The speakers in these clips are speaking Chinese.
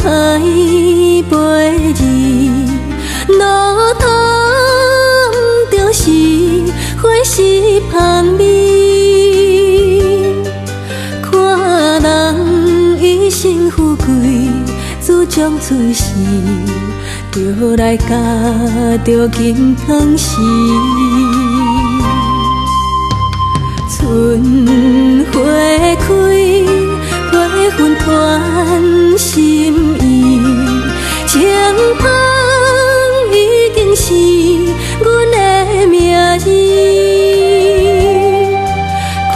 歹陪你，路途不就是花是香味？看人一生富贵，自将出世，就来甲着金汤匙。春花开，花粉传心意，情芳已经是阮的名字。看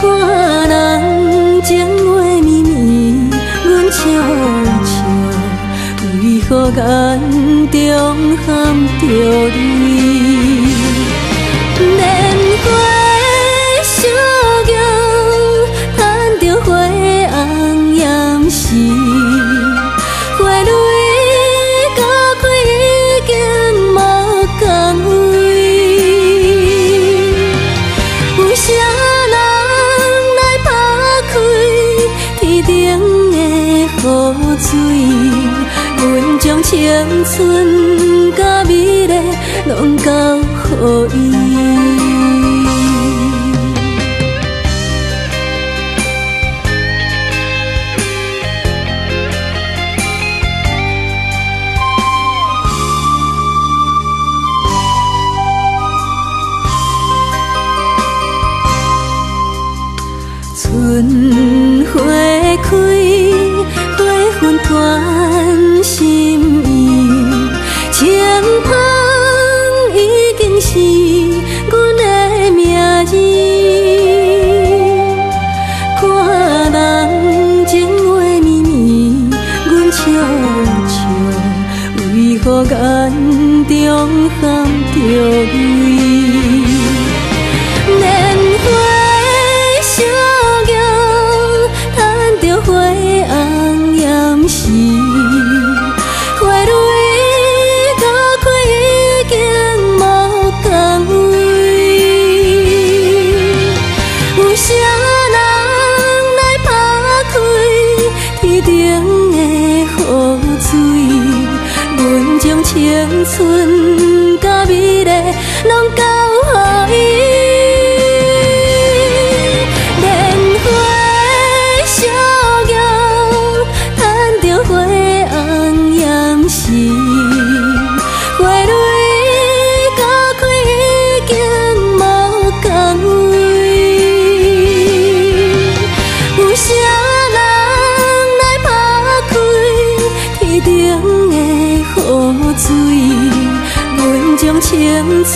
人情话绵绵，阮笑笑，为何眼中含着泪？莲花小桥，叹着花红艳时，花蕊到开已经无同位。有啥人来打开天顶的雨水？阮将青春甲美丽拢交予伊。春花开，花粉传心意，情芳已经是阮的名字。看人情话绵绵，阮笑笑，为何眼中含着泪？莲花小花红艳时，花蕊到开已经无同位。有啥人来打开天顶的雨水？阮将青春甲美丽拢交予伊。花蕊到开已经无同位，有啥人来打开天顶的雨水？阮将青春